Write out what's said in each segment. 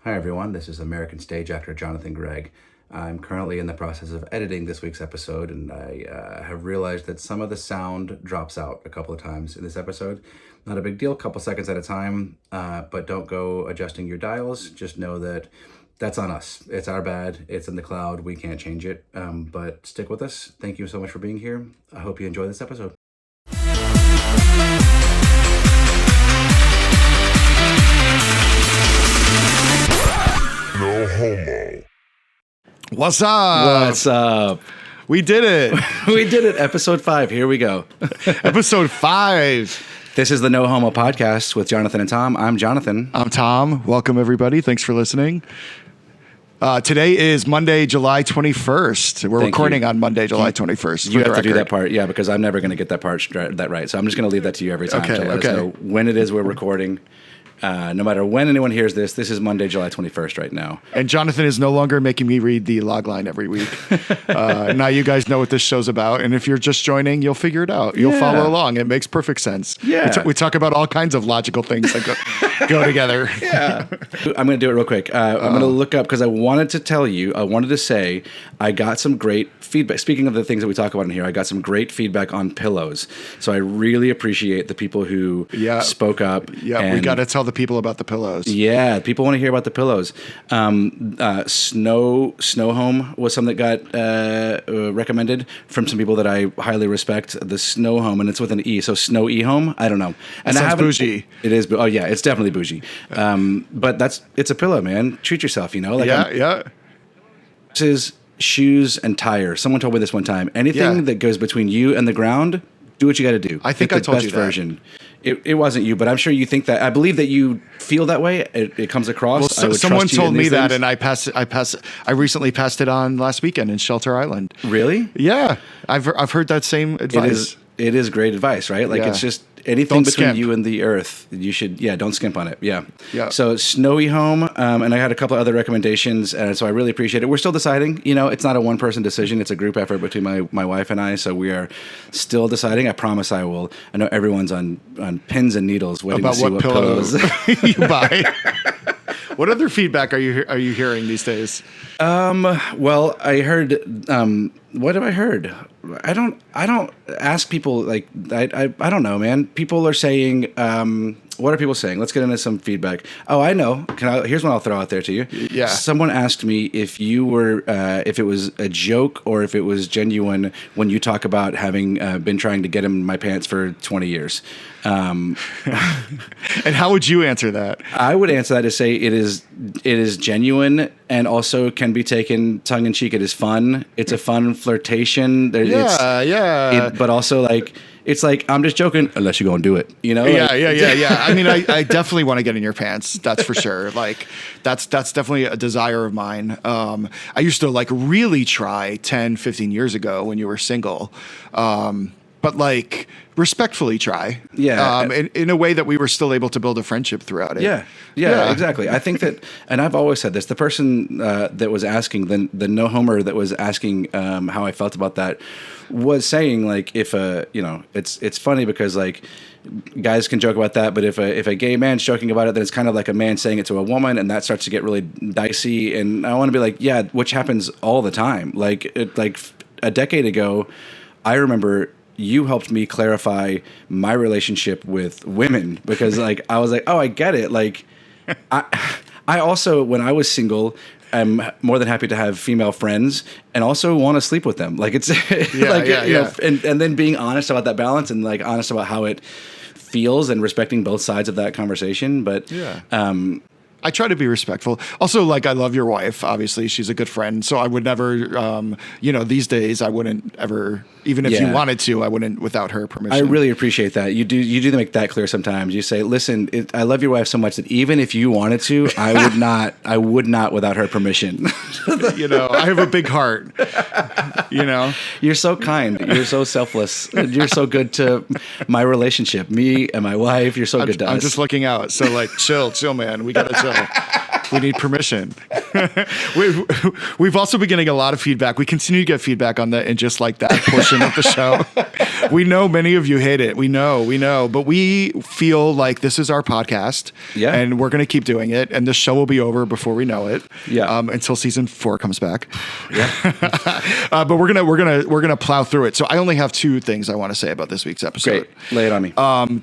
Hi everyone, this is American stage actor Jonathan Gregg. I'm currently in the process of editing this week's episode, and I have realized that some of the sound drops out a couple of times in this episode. Not a big deal, a couple seconds at a time, but don't go adjusting your dials. Just know that that's on us. It's our bad. It's in the cloud. We can't change it, but stick with us. Thank you so much for being here. I hope you enjoy this episode. No Homo. What's up? What's up? We did it. We did it. Episode 5. Here we go. Episode 5. This is the No Homo podcast with Jonathan and Tom. I'm Jonathan. I'm Tom. Welcome, everybody. Thanks for listening. Today is Monday, July 21st. We're recording on Monday, July 21st. You have to do that part, yeah, because I'm never going to get that part that right. So I'm just going to leave that to you every time to let us know when it is we're recording. No matter when anyone hears this is Monday, July 21st right now. And Jonathan is no longer making me read the log line every week. Now you guys know what this show's about. And if you're just joining, you'll figure it out. You'll follow along. It makes perfect sense. Yeah. We talk about all kinds of logical things that go together. Yeah. I'm going to do it real quick. I'm going to look up because I wanted to say I got some great feedback. Speaking of the things that we talk about in here, I got some great feedback on pillows. So I really appreciate the people who spoke up. Yeah, we got to tell the people about the pillows. Yeah, people want to hear about the pillows. Snow Home was something that got recommended from some people that I highly respect. The Snow Home, and it's with an E, so Snow E Home. I don't know. And sounds bougie. It is. Oh yeah, it's definitely bougie. But it's a pillow, man. Treat yourself. Yeah. This is shoes and tires. Someone told me this one time. Anything that goes between you and the ground, do what you got to do. I think Get I told the you best that. version. It wasn't you, but I'm sure you think that. I believe that you feel that way. It comes across. Well, someone told me that, and I recently passed it on last weekend in Shelter Island. Really? Yeah, I've heard that same advice. It is great advice, right? Like it's just anything Don't between skimp. you and the earth. You should, don't skimp on it. Yeah. Yeah. So Snowy Home, and I had a couple of other recommendations, and so I really appreciate it. We're still deciding. It's not a one-person decision. It's a group effort between my wife and I. So we are still deciding. I promise I will. I know everyone's on pins and needles waiting About to see what pillows you buy. What other feedback are you hearing these days? Well, I heard. What have I heard? I don't ask people like I don't know, man. People are saying. What are people saying? Let's get into some feedback. Oh, I know. Here's one I'll throw out there to you. Yeah. Someone asked me if you were, if it was a joke or if it was genuine when you talk about having been trying to get him in my pants for 20 years. And how would you answer that? I would answer that to say it is genuine and also can be taken tongue in cheek. It is fun. It's a fun flirtation. But also like. It's like, I'm just joking, unless you go and do it, Yeah. I mean, I definitely want to get in your pants. That's for sure. Like, that's definitely a desire of mine. I used to like really try 10, 15 years ago when you were single. But like respectfully try. Yeah. In a way that we were still able to build a friendship throughout it. Yeah, exactly. I think that, and I've always said this, the person that was asking, the no homer that was asking how I felt about that was saying like, if it's funny because like guys can joke about that, but if a gay man's joking about it, then it's kind of like a man saying it to a woman, and that starts to get really dicey. And I want to be like, yeah, which happens all the time. Like a decade ago, I remember you helped me clarify my relationship with women because like I was like, oh, I get it. Like I also, when I was single, I'm more than happy to have female friends and also want to sleep with them. Like it's and then being honest about that balance and like honest about how it feels and respecting both sides of that conversation. But I try to be respectful. Also, like, I love your wife. Obviously, she's a good friend. So I would never, these days, I wouldn't ever, even if you wanted to, I wouldn't without her permission. I really appreciate that. You do make that clear sometimes. You say, listen, I love your wife so much that even if you wanted to, I would not without her permission. I have a big heart. You're so kind. You're so selfless. You're so good to my relationship, me and my wife. You're so good to us. I'm just looking out. So like, chill, man. We got to chill. We need permission. We've also been getting a lot of feedback. We continue to get feedback on the And Just Like That portion of the show. We know many of you hate it. We know. But we feel like this is our podcast. Yeah. And we're going to keep doing it. And the show will be over before we know it. Yeah. Until season 4 comes back. Yeah. But we're gonna plow through it. So I only have 2 things I want to say about this week's episode. Great. Lay it on me.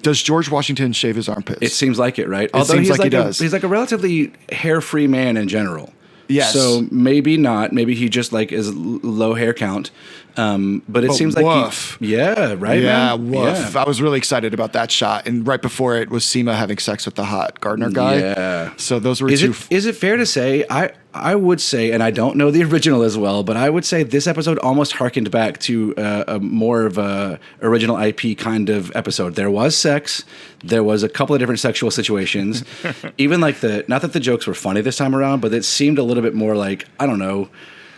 Does George Washington shave his armpits? It seems like it, right? Although seems like he does. He's like a relatively hair-free man in general. Yes. So maybe not. Maybe he just like is low hair count. But it seems woof. like yeah, right. Yeah, man? woof. Yeah. I was really excited about that shot, and right before it was Seema having sex with the hot gardener guy. Yeah. So those were Is two. Is it fair to say I would say, and I don't know the original as well, but I would say this episode almost harkened back to a more of a original IP kind of episode. There was sex, there was a couple of different sexual situations, even like not that the jokes were funny this time around, but it seemed a little bit more like, I don't know,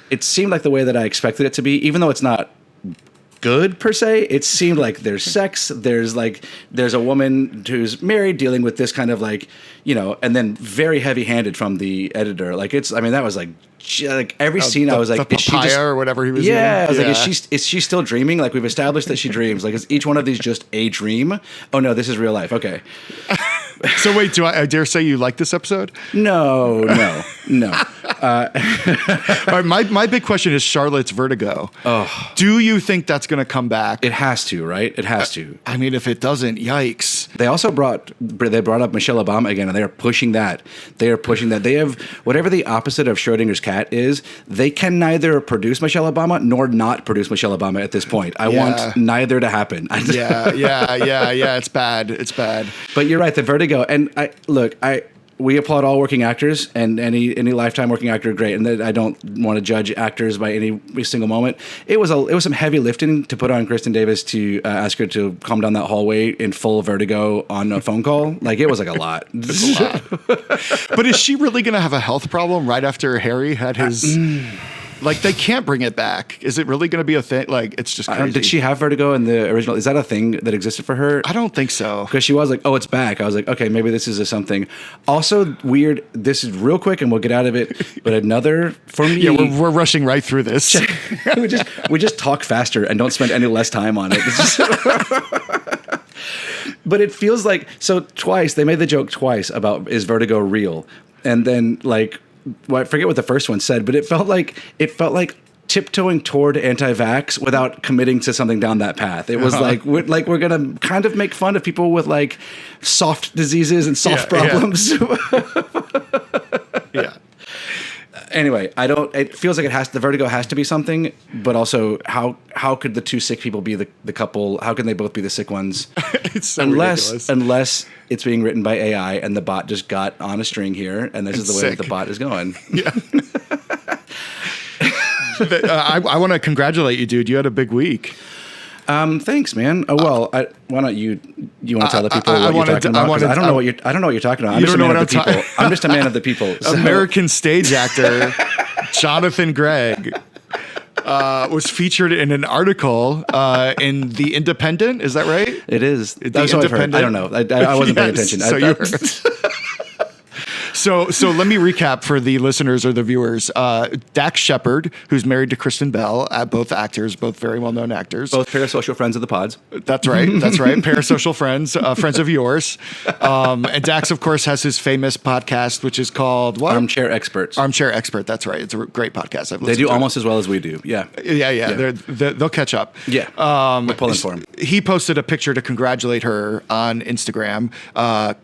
it seemed like the way that I expected it to be, even though it's not good per se. It seemed like there's sex, there's a woman who's married dealing with this kind of like, and then very heavy-handed from the editor. Like that was like every scene I was like, the is she papaya just, or whatever he was yeah, doing? I was like, is she still dreaming? Like we've established that she dreams. Like is each one of these just a dream? Oh no, this is real life. Okay. So wait, do I dare say you like this episode? No. All right, my big question is Charlotte's vertigo. Oh. Do you think that's going to come back? It has to, right? It has to. I mean, if it doesn't, yikes. They also brought up Michelle Obama again, and they are pushing that. They have whatever the opposite of Schrodinger's cat is. They can neither produce Michelle Obama nor not produce Michelle Obama at this point. I want neither to happen. Yeah. It's bad. But you're right. The vertigo, and we applaud all working actors, and any lifetime working actor, great. And I don't want to judge actors by any single moment. It was some heavy lifting to put on Kristen Davis to ask her to calm down that hallway in full vertigo on a phone call. Like it was like a lot. It's a lot. But is she really going to have a health problem right after Harry had his? Like they can't bring it back. Is it really going to be a thing? Like it's just crazy. Did she have vertigo in the original? Is that a thing that existed for her? I don't think so. Because she was like, "Oh, it's back." I was like, "Okay, maybe this is a something." Also weird. This is real quick, and we'll get out of it. But another for me. Yeah, we're rushing right through this. we just talk faster and don't spend any less time on it. But it feels like twice they made the joke twice about is vertigo real, and then like. Well, I forget what the first one said, but it felt like tiptoeing toward anti-vax without committing to something down that path. It was like we're gonna kind of make fun of people with like soft diseases and soft problems. Yeah. Anyway, it feels like the vertigo has to be something, but also how could the two sick people be the couple? How can they both be the sick ones? It's so ridiculous. Unless it's being written by AI and the bot just got on a string here, and this is the way that the bot is going. Yeah. I want to congratulate you, dude. You had a big week. Thanks, man. Oh well, why don't you want to tell the people what you're talking about? I don't know what you're talking about. I'm just a man of the people. I'm just a man of the people. So. American stage actor Jonathan Gregg was featured in an article in The Independent. Is that right? It is. That's what I've heard. I don't know. I wasn't paying attention. So you heard. So let me recap for the listeners or the viewers. Dax Shepard, who's married to Kristen Bell, both actors, both very well-known actors. Both parasocial friends of the pods. That's right. Parasocial friends, friends of yours. And Dax, of course, has his famous podcast, which is called what? Armchair Experts. Armchair Expert. That's right. It's a great podcast. They do almost as well as we do. Yeah. Yeah. They'll catch up. Yeah. We're pulling for him. He posted a picture to congratulate her on Instagram.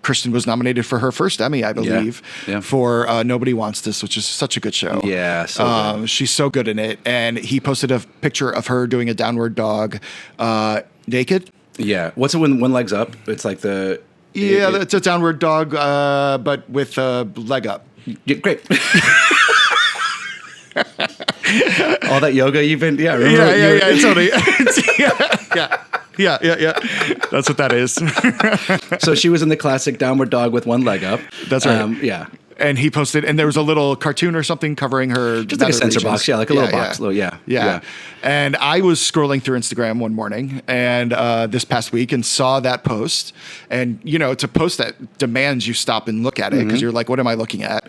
Kristen was nominated for her first Emmy, I believe. Yeah. For Nobody Wants This, which is such a good show. Yeah, so good. She's so good in it. And he posted a picture of her doing a downward dog naked. Yeah. What's it when one leg's up? It's like the... Yeah, it's a downward dog, but with a leg up. Yeah, great. All that yoga you've been... Yeah, remember? Yeah. Totally. Yeah. That's what that is. So she was in the classic downward dog with one leg up. That's right. Yeah. And he posted, and there was a little cartoon or something covering her. Just like a sensor box. Yeah, like a little box. Yeah. And I was scrolling through Instagram one morning and this past week and saw that post. And, it's a post that demands you stop and look at it because you're like, what am I looking at?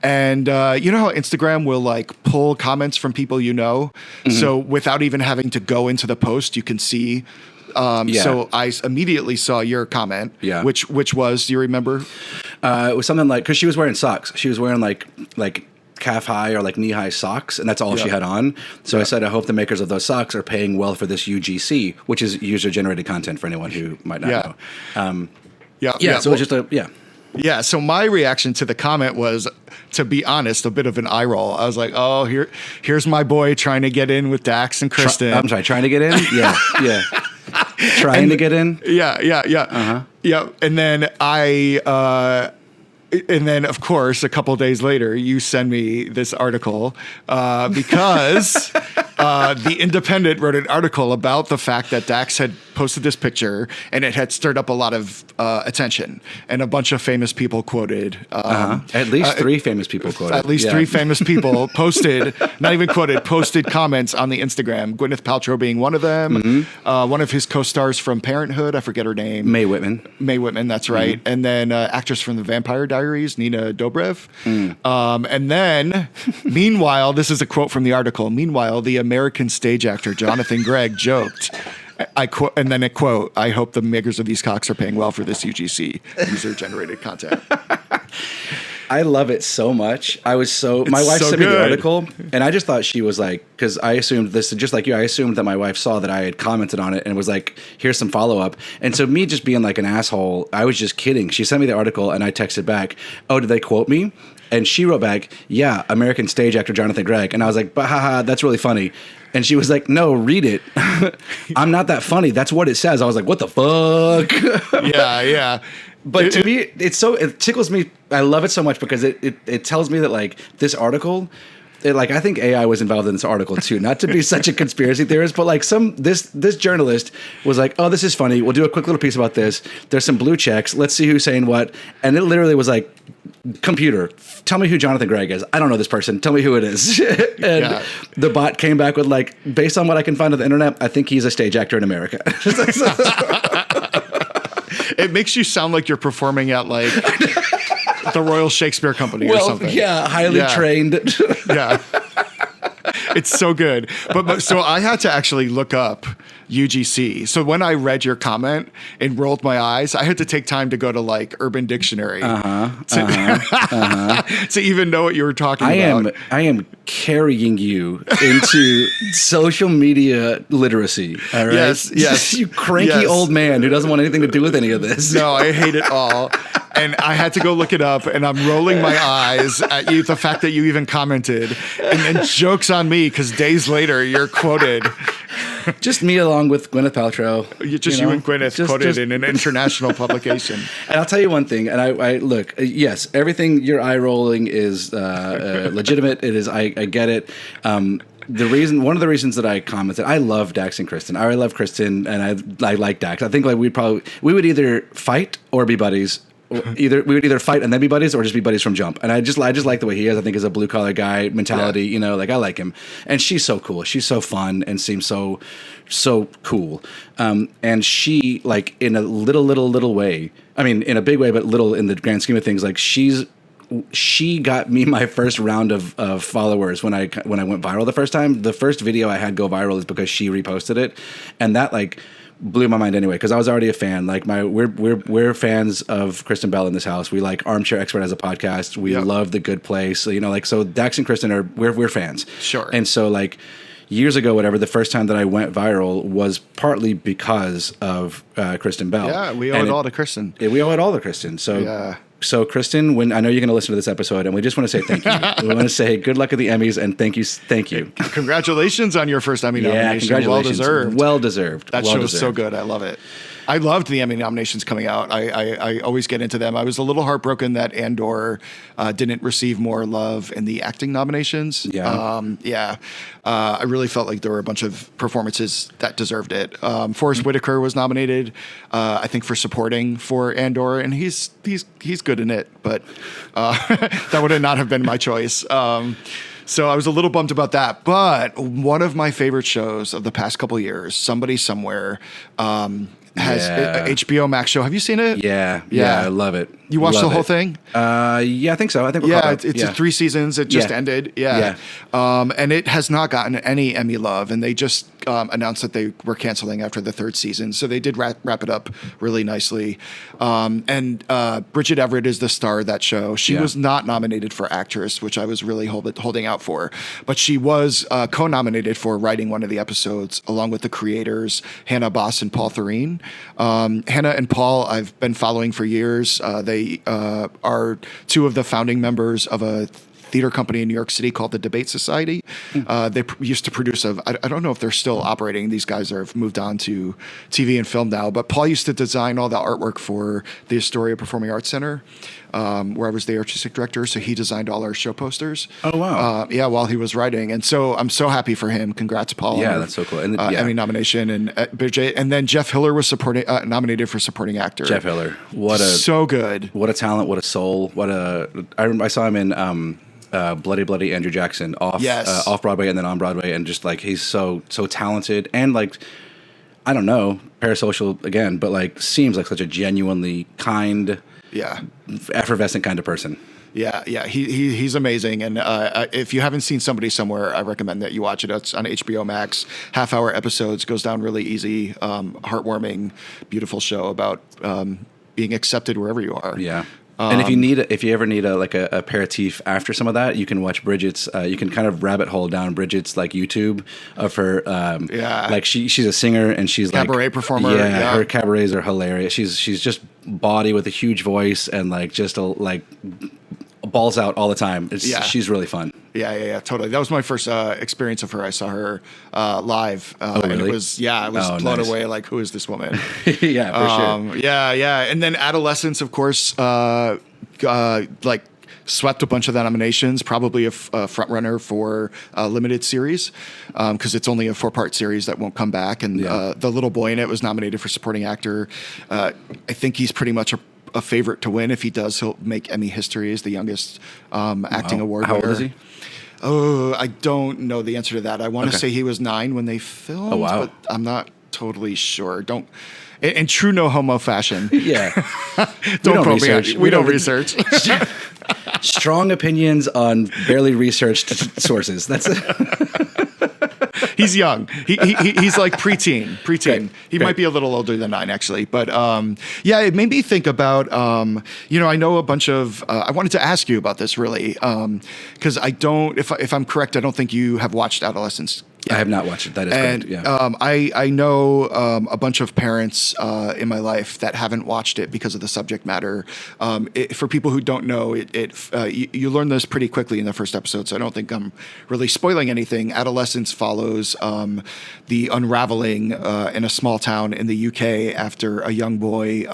And you know how Instagram will like pull comments from people you know? So without even having to go into the post, you can see So I immediately saw your comment, which was, do you remember? It was something like, because she was wearing socks. She was wearing like calf high or like knee high socks, and that's all she had on. So I said, I hope the makers of those socks are paying well for this UGC, which is user generated content for anyone who might not know. So it's just Yeah, so my reaction to the comment was, to be honest, a bit of an eye roll. I was like, oh, here's my boy trying to get in with Dax and Kristen. I'm sorry, trying to get in? Yeah. Trying to get in? Yeah. Yeah. And then and then, of course, a couple days later, you send me this article because The Independent wrote an article about the fact that Dax had posted this picture and it had stirred up a lot of attention, and a bunch of famous people quoted. At least three famous people quoted. At least three famous people posted, not even quoted, posted comments on the Instagram. Gwyneth Paltrow being one of them. One of his co-stars from Parenthood, I forget her name. Mae Whitman, that's right. And then actress from The Vampire Diaries, Nina Dobrev. And then, meanwhile, this is a quote from the article. Meanwhile, the American stage actor Jonathan Gregg joked, I quote, and then a quote, I hope the makers of these cocks are paying well for this UGC, user-generated content. I love it so much. My wife sent me the article, and I just thought she was like, because I assumed this, just like you, I assumed that my wife saw that I had commented on it and was like, here's some follow-up. And so me just being like an asshole, I was just kidding. She sent me the article, and I texted back, oh, did they quote me? And she wrote back, yeah, American stage actor Jonathan Gregg. And I was like, but haha, that's really funny. And she was like, no, read it. I'm not that funny. That's what it says. I was like, what the fuck? Yeah. But to me, it tickles me. I love it so much because it tells me that like this article, I think AI was involved in this article too. Not to be such a conspiracy theorist, but like this journalist was like, oh, this is funny. We'll do a quick little piece about this. There's some blue checks. Let's see who's saying what. And it literally was like, computer, tell me who Jonathan Gregg is. I don't know this person. Tell me who it is. And the bot came back with like, based on what I can find on the internet, I think he's a stage actor in America. It makes you sound like you're performing at like the Royal Shakespeare Company or something. Yeah, highly trained. Yeah. It's so good. But so I had to actually look up UGC. So when I read your comment and rolled my eyes, I had to take time to go to like Urban Dictionary to even know what you were talking about. I am carrying you into social media literacy. All right. Yes. You cranky old man who doesn't want anything to do with any of this. No, I hate it all. And I had to go look it up, and I'm rolling my eyes at you, the fact that you even commented, and then joke's on me because days later you're quoted. Just me along with Gwyneth Paltrow. You and Gwyneth quoted in an international publication. And I'll tell you one thing, and I look, yes, everything you're eye rolling is legitimate. It is, I get it. One of the reasons that I commented, I love Dax and Kristen. I love Kristen, and I like Dax. I think like we would either fight or be buddies. We would either fight and then be buddies, or just be buddies from jump. And I just like the way he is. I think he's a blue collar guy mentality. Yeah. Like I like him, and she's so cool. She's so fun and seems so cool. And she, like, in a little way. I mean, in a big way, but little in the grand scheme of things. Like she got me my first round of followers when I went viral the first time. The first video I had go viral is because she reposted it, and that like blew my mind anyway, because I was already a fan. Like we're fans of Kristen Bell in this house. We like Armchair Expert as a podcast. We love The Good Place. So Dax and Kristen we're fans. Sure. And so like years ago, whatever, the first time that I went viral was partly because of Kristen Bell. Yeah, we owe it all to Kristen. We owe it all to Kristen. So yeah. So, Kristen, when I know you're going to listen to this episode, and we just want to say thank you. We want to say good luck at the Emmys, and thank you. Congratulations on your first Emmy nomination. Congratulations. Well deserved. That show is so good. I love it. I loved the Emmy nominations coming out. I always get into them. I was a little heartbroken that Andor didn't receive more love in the acting nominations. Yeah. I really felt like there were a bunch of performances that deserved it. Forrest Whitaker was nominated, I think, for supporting for Andor, and he's good in it, but that would not have been my choice. So I was a little bummed about that. But one of my favorite shows of the past couple of years, Somebody Somewhere, has a HBO Max show. Have you seen it? Yeah, I love it. You watched Love the whole it. thing? Yeah, I think so. I think we're caught up. It's 3 seasons. It just Yeah. ended. Yeah. And it has not gotten any Emmy love. And they just announced that they were canceling after the 3rd season. So they did wrap it up really nicely. And Bridget Everett is the star of that show. She was not nominated for actress, which I was really holding out for. But she was co-nominated for writing one of the episodes along with the creators, Hannah Boss and Paul Thurine. Hannah and Paul, I've been following for years. They are 2 of the founding members of a theater company in New York City called the Debate Society. They used to produce I don't know if they're still operating. These guys have moved on to TV and film now. But Paul used to design all the artwork for the Astoria Performing Arts Center, where I was the artistic director. So he designed all our show posters. Oh, wow. While he was writing. And so I'm so happy for him. Congrats, Paul. Yeah, that's so cool. And Emmy nomination. And then Jeff Hiller was nominated for supporting actor. Jeff Hiller. So good. What a talent. What a soul. I saw him in Bloody Andrew Jackson off Broadway and then on Broadway, and just like he's so talented and like I don't know, parasocial again, but like seems like such a genuinely kind, effervescent kind of person. Yeah, he's amazing, and if you haven't seen Somebody Somewhere, I recommend that you watch it. It's on HBO Max, half-hour episodes, goes down really easy, heartwarming, beautiful show about being accepted wherever you are. Yeah. And if you ever need a aperitif after some of that, you can watch Bridget's. You can kind of rabbit hole down Bridget's like YouTube of her. Like she's a singer and she's cabaret like performer. Yeah, her cabarets are hilarious. She's just body with a huge voice and like just balls out all the time. She's really fun. Yeah, totally. That was my first experience of her. I saw her live. Really? And it was blown away. Like, who is this woman? Yeah, for sure. Yeah. And then Adolescence, of course, like swept a bunch of the nominations, probably a front runner for a limited series because it's only a 4-part series that won't come back. And the little boy in it was nominated for supporting actor. I think he's pretty much a favorite to win. If he does, he'll make Emmy history as the youngest acting award winner. How old is he? Oh, I don't know the answer to that. I want to say he was 9 when they filmed, but I'm not totally sure. Don't. In true no homo fashion. Yeah. Don't research. We don't research. Strong opinions on barely researched sources. That's He's young. He's like preteen. Great. He might be a little older than 9 actually, but it made me think about I know a bunch of. I wanted to ask you about this really because I don't. If I'm correct, I don't think you have watched Adolescence. I have not watched it. That is correct. Yeah. I know a bunch of parents in my life that haven't watched it because of the subject matter. For people who don't know, you learn this pretty quickly in the first episode, so I don't think I'm really spoiling anything. Adolescence follows the unraveling in a small town in the UK after a young boy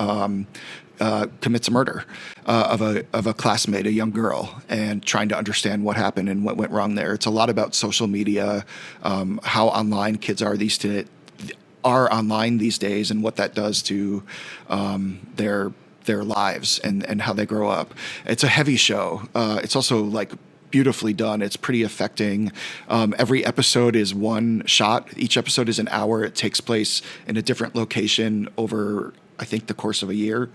commits a murder of a classmate, a young girl, and trying to understand what happened and what went wrong there. It's a lot about social media, how online kids are online these days, and what that does to their lives and how they grow up. It's a heavy show. It's also like beautifully done. It's pretty affecting. Every episode is one shot. Each episode is an hour. It takes place in a different location over, I think, the course of a year.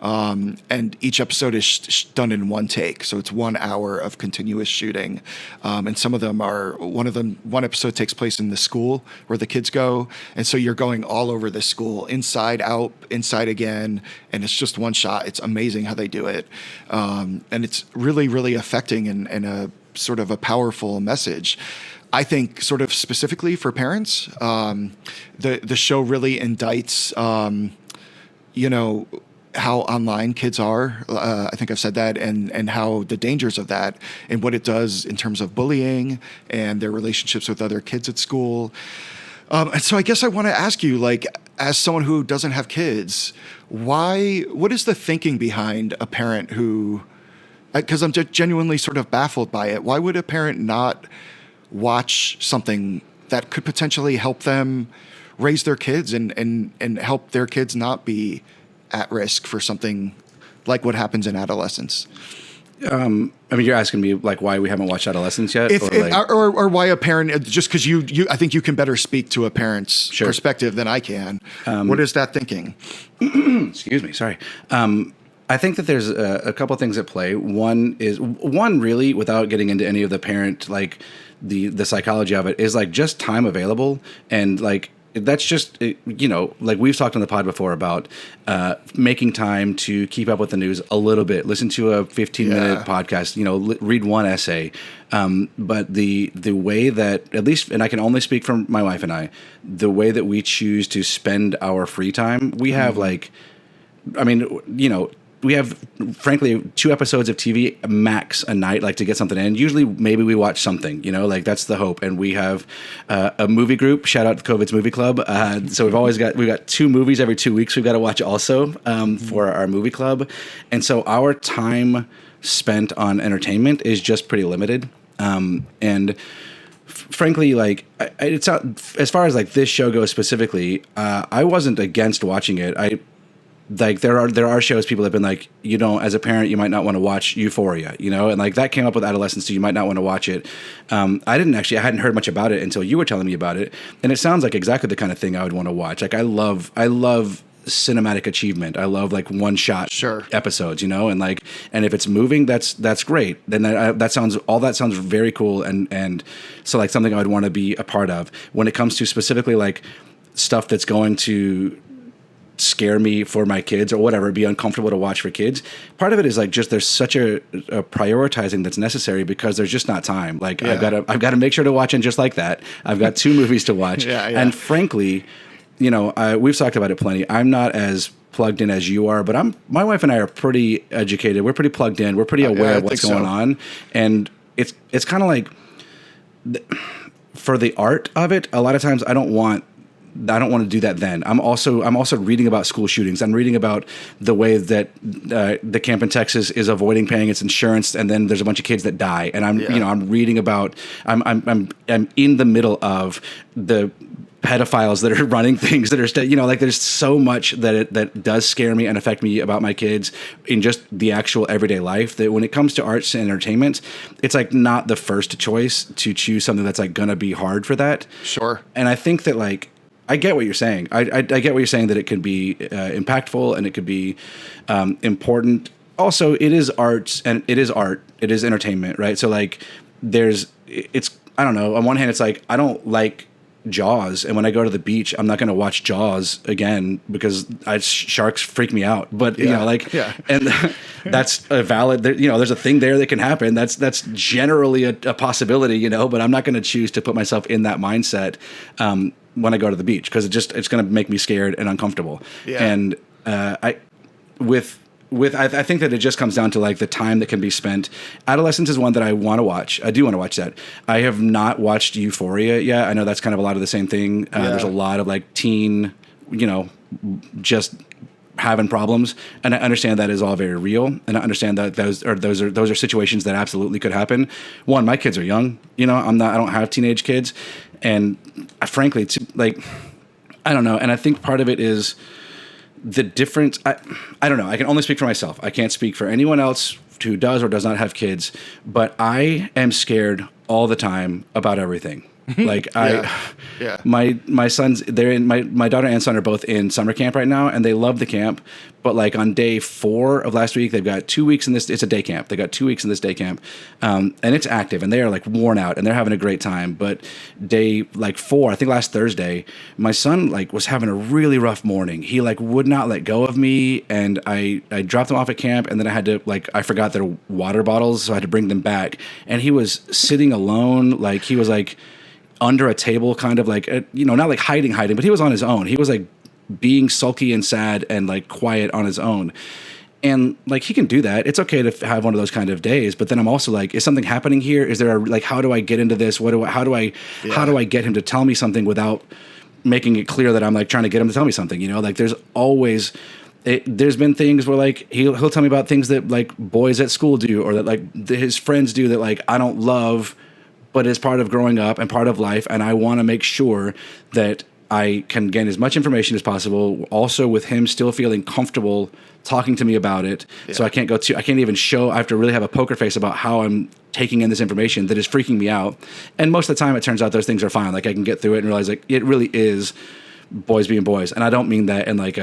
And each episode is done in one take. So it's 1 hour of continuous shooting. And some of them one episode takes place in the school where the kids go. And so you're going all over the school, inside, out, inside again. And it's just one shot. It's amazing how they do it. And it's really, really affecting and a sort of a powerful message. I think sort of specifically for parents, the show really indicts, how online kids are. I think I've said that, and how the dangers of that and what it does in terms of bullying and their relationships with other kids at school. And so I guess I want to ask you, like, as someone who doesn't have kids, what is the thinking behind a parent who, because I'm genuinely sort of baffled by it. Why would a parent not watch something that could potentially help them raise their kids and help their kids not be at risk for something like what happens in adolescence? I mean, you're asking me like why we haven't watched Adolescence yet, or why a parent? Just because you, I think you can better speak to a parent's perspective than I can. What is that thinking? Excuse me, sorry. I think that there's a couple things at play. One really, without getting into any of the parent, like the psychology of it, is like just time available. And like, that's just, like we've talked on the pod before about making time to keep up with the news a little bit, listen to a 15-minute podcast, read one essay. But the way that, at least, and I can only speak from my wife and I, the way that we choose to spend our free time, we have we have, frankly, 2 episodes of TV max a night, like to get something in. Usually, maybe we watch something, like that's the hope. And we have a movie group. Shout out to COVID's Movie Club. So we've got 2 movies every 2 weeks we've got to watch also for our movie club. And so our time spent on entertainment is just pretty limited. And frankly, like it's not, as far as like this show goes specifically, I wasn't against watching it. Like there are shows people have been like, as a parent, you might not want to watch Euphoria, and like that came up with Adolescence, so you might not want to watch it. I hadn't heard much about it until you were telling me about it, and it sounds like exactly the kind of thing I would want to watch. Like I love cinematic achievement. I love like one shot episodes, and if it's moving, that's great. Then that sounds very cool, and so like something I would want to be a part of. When it comes to specifically like stuff that's going to scare me for my kids or whatever, be uncomfortable to watch for kids, part of it is like just there's such a prioritizing that's necessary because there's just not time. Like I've got to make sure to watch, and just like that, I've got 2 movies to watch. And frankly, we've talked about it plenty. I'm not as plugged in as you are, but my wife and I are pretty educated. We're pretty plugged in. We're pretty aware of what's going on, and it's kind of like for the art of it. A lot of times, I don't want to do that then. I'm also reading about school shootings. I'm reading about the way that the camp in Texas is avoiding paying its insurance, and then there's a bunch of kids that die. And I'm reading about I'm in the middle of the pedophiles that are running things that are like there's so much that does scare me and affect me about my kids in just the actual everyday life, that when it comes to arts and entertainment, it's like not the first choice to choose something that's like gonna be hard for that. Sure. And I think that like I get what you're saying. I get what you're saying, that it could be impactful and it could be important. Also, it is arts and it is art. It is entertainment, right? So like I don't know. On one hand, it's like I don't like Jaws, and when I go to the beach, I'm not going to watch Jaws again because sharks freak me out. But and that's a valid. There's a thing there that can happen. That's generally a possibility, But I'm not going to choose to put myself in that mindset when I go to the beach, because it's going to make me scared and uncomfortable. Yeah. And I think that it just comes down to like the time that can be spent. Adolescence is one that I want to watch. I do want to watch that. I have not watched Euphoria yet. I know that's kind of a lot of the same thing. There's a lot of like teen, just having problems, and I understand that is all very real, and I understand that those are situations that absolutely could happen. One, my kids are young. I don't have teenage kids, and frankly, I don't know. And I think part of it is the difference. I don't know. I can only speak for myself. I can't speak for anyone else who does or does not have kids, but I am scared all the time about everything. Like my sons, my daughter and son are both in summer camp right now, and they love the camp. But like on day 4 of last week, they've got 2 weeks in this. It's a day camp. They got 2 weeks in this day camp, and it's active, and they are like worn out, and they're having a great time. But day like 4, I think last Thursday, my son like was having a really rough morning. He like would not let go of me, and I dropped him off at camp, and then I forgot their water bottles, so I had to bring them back, and he was sitting alone, like he was like under a table, kind of like, not like hiding, but he was on his own. He was like being sulky and sad and like quiet on his own. And like, he can do that. It's okay to have one of those kind of days. But then I'm also like, is something happening here? Is there how do I get into this? How do I get him to tell me something without making it clear that I'm like trying to get him to tell me something, like there's always, there's been things where like he'll tell me about things that like boys at school do, or that like his friends do, that like I don't love, but is part of growing up and part of life. And I want to make sure that I can gain as much information as possible, also with him still feeling comfortable talking to me about it. Yeah. So I can't even show, I have to really have a poker face about how I'm taking in this information that is freaking me out. And most of the time it turns out those things are fine. Like I can get through it and realize like it really is boys being boys. And I don't mean that in like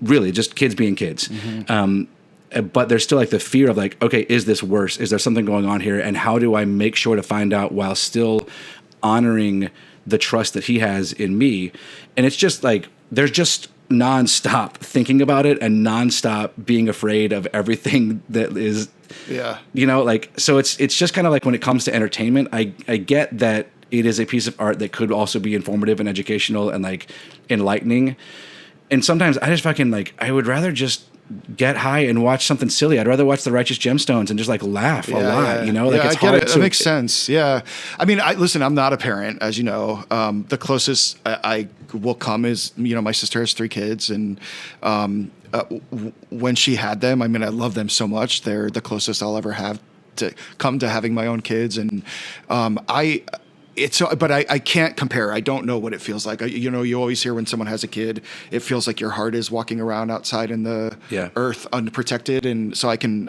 really just kids being kids. Mm-hmm. but there's still like the fear of like, okay, is this worse? Is there something going on here? And how do I make sure to find out while still honoring the trust that he has in me? And it's just like, there's just nonstop thinking about it and nonstop being afraid of everything that is, like, so it's just kind of like when it comes to entertainment, I get that it is a piece of art that could also be informative and educational and like enlightening. And sometimes I just fucking like, I would rather just get high and watch something silly. I'd rather watch The Righteous Gemstones and just like laugh a lot, you know? Like it's I get hard it. That makes sense. Yeah. I mean, listen, I'm not a parent, as you know. The closest I will come is, my sister has 3 kids, and when she had them, I mean, I love them so much. They're the closest I'll ever have to come to having my own kids. And but I can't compare. I don't know what it feels like. You always hear when someone has a kid, it feels like your heart is walking around outside in the earth unprotected. And so I can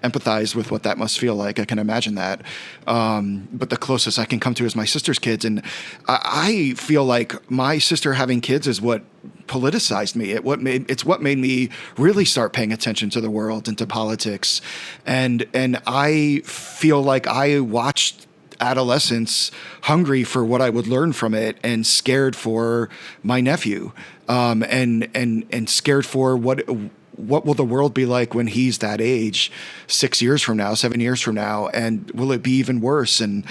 empathize with what that must feel like. I can imagine that. But the closest I can come to is my sister's kids. And I feel like my sister having kids is what politicized me. It's what made me really start paying attention to the world and to politics. And I feel like I watched Adolescence hungry for what I would learn from it, and scared for my nephew, and scared for what will the world be like when he's that age, 6 years from now, 7 years from now, and will it be even worse? And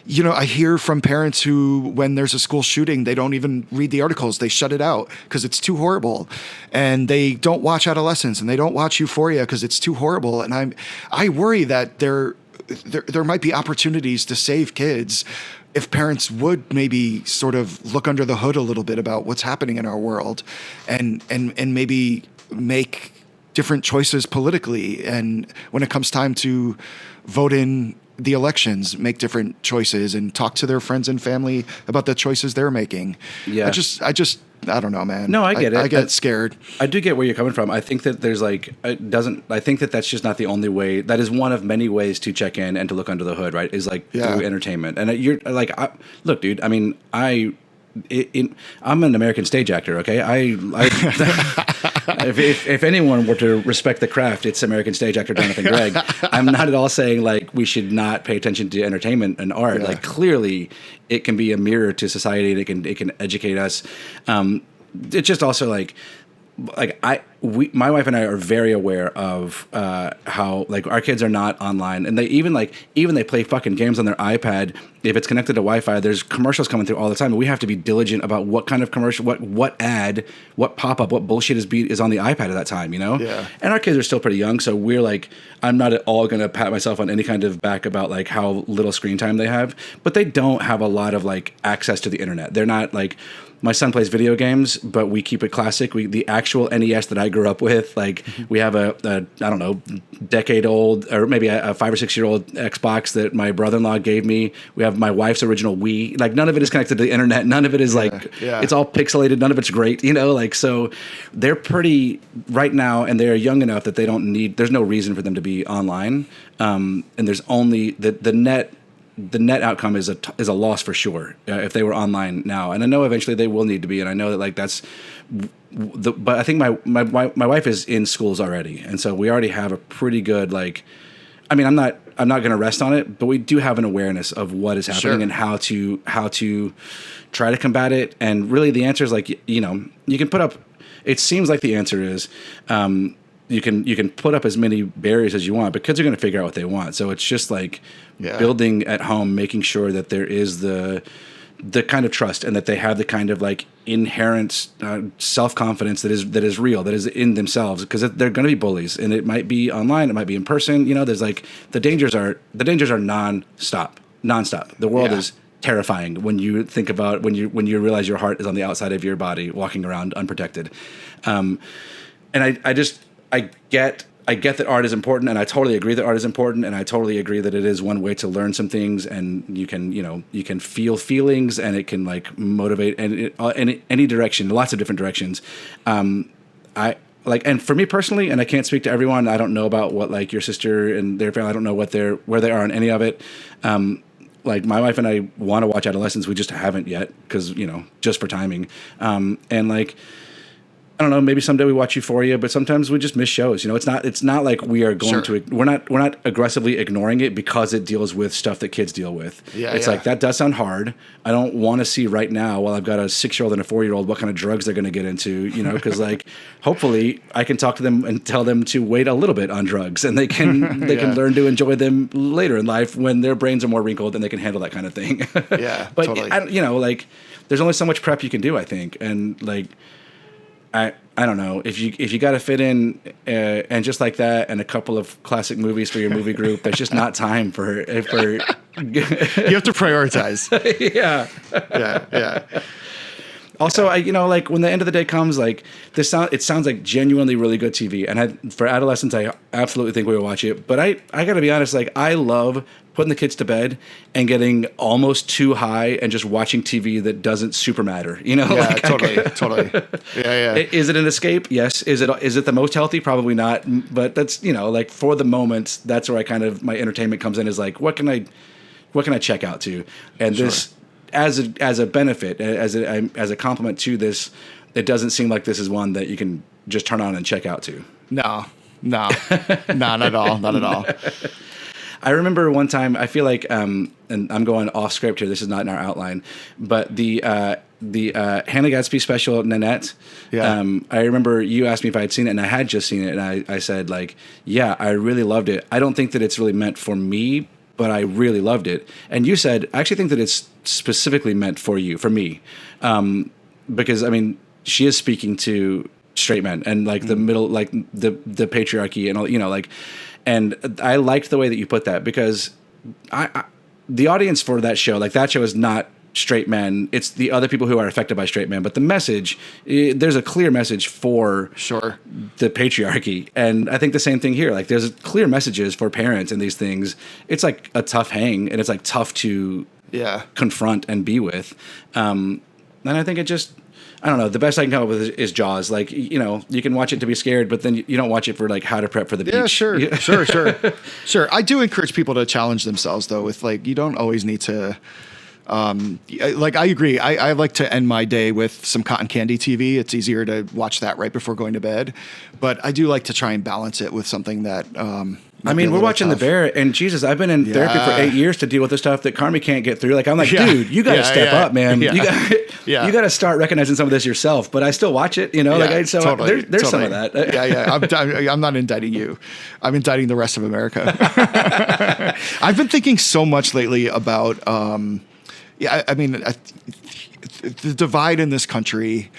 I hear from parents who, when there's a school shooting, they don't even read the articles. They shut it out because it's too horrible, and they don't watch Adolescence and they don't watch Euphoria because it's too horrible. And I worry that there might be opportunities to save kids if parents would maybe sort of look under the hood a little bit about what's happening in our world, and maybe make different choices politically. And when it comes time to vote in the elections, make different choices and talk to their friends and family about the choices they're making. Yeah. I don't know, man. No, I get it. I get scared. I do get where you're coming from. I think that there's I think that that's just not the only way. That is one of many ways to check in and to look under the hood, right? Is like through entertainment. And you're like, look, dude, I mean, I'm an American stage actor, okay? If anyone were to respect the craft, it's American stage actor Jonathan Gregg. I'm not at all saying like we should not pay attention to entertainment and art. Like clearly, it can be a mirror to society, and it can educate us. It's just also my wife and I are very aware of how like our kids are not online, and they play fucking games on their iPad. If it's connected to Wi-Fi, there's commercials coming through all the time, and we have to be diligent about what kind of commercial, what ad, what pop-up, what bullshit is on the iPad at that time, Yeah. And our kids are still pretty young, so we're like, I'm not at all going to pat myself on any kind of back about like how little screen time they have, but they don't have a lot of like access to the internet. They're not like. My son plays video games, but we keep it classic. The actual NES that I grew up with, like we have a I don't know, decade old or maybe a 5 or 6 year old Xbox that my brother-in-law gave me. We have my wife's original Wii. Like none of it is connected to the internet. None of it is it's all pixelated. None of it's great, like so they're pretty right now, and they're young enough that there's no reason for them to be online. And there's only the net. The net outcome is a loss for sure if they were online now, and I know eventually they will need to be, and I know that like that's but I think my wife is in schools already, and so we already have a pretty good like. I mean, I'm not going to rest on it, but we do have an awareness of what is happening and how to try to combat it. And really, the answer is like you can put up. It seems like the answer is. You can put up as many barriers as you want, but kids are going to figure out what they want. So it's just like building at home, making sure that there is the kind of trust and that they have the kind of like inherent self-confidence that is real, that is in themselves, because they're going to be bullies, and it might be online, it might be in person. There's like the dangers are nonstop. The world is terrifying when you think about when you realize your heart is on the outside of your body, walking around unprotected. And I get that art is important, and I totally agree that art is important, and I totally agree that it is one way to learn some things, and you can feel feelings, and it can like motivate in any direction, lots of different directions. And for me personally, and I can't speak to everyone. I don't know about what like your sister and their family. I don't know where they are on any of it. Like my wife and I want to watch Adolescence, we just haven't yet because just for timing. And like. I don't know, maybe someday we watch Euphoria, but sometimes we just miss shows. It's not like we are going Sure. to, we're not aggressively ignoring it because it deals with stuff that kids deal with. Yeah, it's yeah. like, that does sound hard. I don't want to see right now, while I've got a 6-year-old and a 4-year-old, what kind of drugs they're going to get into, because like, hopefully I can talk to them and tell them to wait a little bit on drugs, and they can can learn to enjoy them later in life when their brains are more wrinkled and they can handle that kind of thing. Yeah, But totally. like, there's only so much prep you can do, I think, and like, I don't know, if you got to fit in and just like that and a couple of classic movies for your movie group, there's just not time for You have to prioritize. yeah. Yeah. Also, like when the end of the day comes, like it sounds like genuinely really good TV, and for Adolescence, I absolutely think we will watch it. But I got to be honest, like I love putting the kids to bed and getting almost too high and just watching TV that doesn't super matter. Yeah, like, totally. Yeah. Is it an escape? Yes. Is it the most healthy? Probably not. But that's like for the moment, that's where I kind of my entertainment comes in. Is like what can I check out to? And this. As a benefit, as a compliment to this, it doesn't seem like this is one that you can just turn on and check out to. No, not at all. Not at all. I remember one time, I feel like, and I'm going off script here, this is not in our outline, but the Hannah Gadsby special, Nanette, Yeah. I remember you asked me if I had seen it, and I had just seen it, and I said, like, yeah, I really loved it. I don't think that it's really meant for me, but I really loved it. And you said, I actually think that it's specifically meant for me. Because, I mean, she is speaking to straight men and, like, the middle, like, the patriarchy and all, like, and I liked the way that you put that because the audience for that show is not straight men. It's the other people who are affected by straight men. But the message, there's a clear message for the patriarchy. And I think the same thing here. Like there's clear messages for parents in these things. It's like a tough hang and it's like tough to confront and be with. And I think it just, I don't know, the best I can come up with is Jaws. Like, you can watch it to be scared, but then you don't watch it for like how to prep for the beach. Yeah, sure. I do encourage people to challenge themselves though with like, you don't always need to, like I agree. I like to end my day with some cotton candy TV. It's easier to watch that right before going to bed. But I do like to try and balance it with something that. I mean, we're watching tough. The Bear, and Jesus, I've been in therapy for 8 years to deal with the stuff that Carmi can't get through. Like, I'm like, dude, you got to step up, man. You got to start recognizing some of this yourself. But I still watch it, Like, so totally, there's some of that. I'm not indicting you. I'm indicting the rest of America. I've been thinking so much lately about. I mean, the divide in this country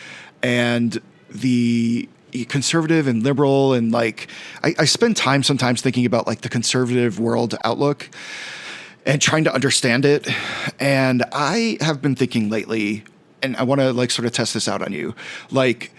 and the conservative and liberal and like, I spend time sometimes thinking about like the conservative world outlook and trying to understand it. And I have been thinking lately, and I want to like sort of test this out on you. Like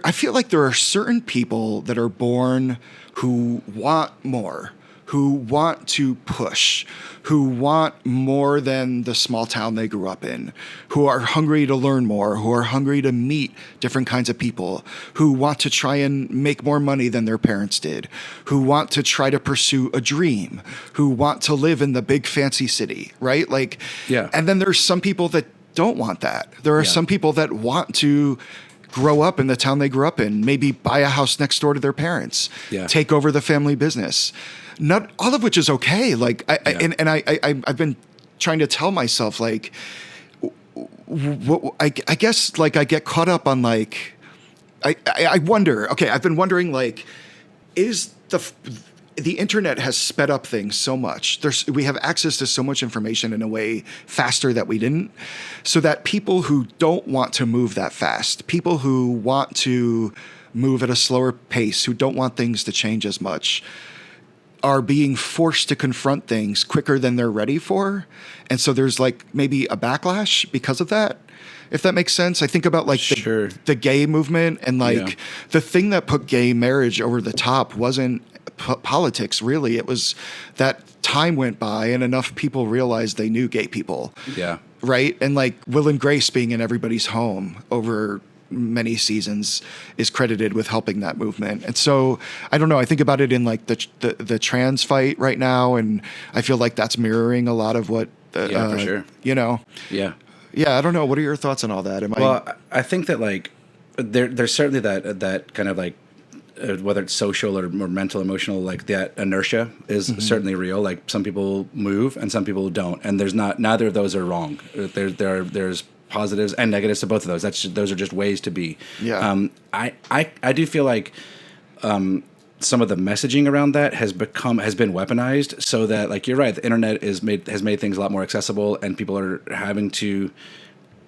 I feel like there are certain people that are born who want more, who want to push, who want more than the small town they grew up in, who are hungry to learn more, who are hungry to meet different kinds of people, who want to try and make more money than their parents did, who want to try to pursue a dream, who want to live in the big fancy city, right? Like, and then there's some people that don't want that. There are some people that want to grow up in the town they grew up in, maybe buy a house next door to their parents, take over the family business. Not all of which is okay. Like, I've been trying to tell myself, like, I guess, like, I get caught up on, like, I wonder. Okay, I've been wondering, like, is the internet has sped up things so much. We have access to so much information in a way faster that we didn't, so that people who don't want to move that fast, people who want to move at a slower pace, who don't want things to change as much, are being forced to confront things quicker than they're ready for. And so there's like maybe a backlash because of that, if that makes sense. I think about like the gay movement and like the thing that put gay marriage over the top wasn't politics, really. It was that time went by and enough people realized they knew gay people. Yeah. Right? And like Will and Grace being in everybody's home over many seasons is credited with helping that movement. And so I don't know, I think about it in like the trans fight right now, and I feel like that's mirroring a lot of what for sure. I don't know, what are your thoughts on all that? I think that like there's certainly that kind of like whether it's social or mental, emotional, like that inertia is certainly real. Like some people move and some people don't, and neither of those are wrong. There's positives and negatives to both of those. Those are just ways to be. Yeah. I do feel like some of the messaging around that has been weaponized, so that, like, you're right, the internet has made things a lot more accessible, and people are having to.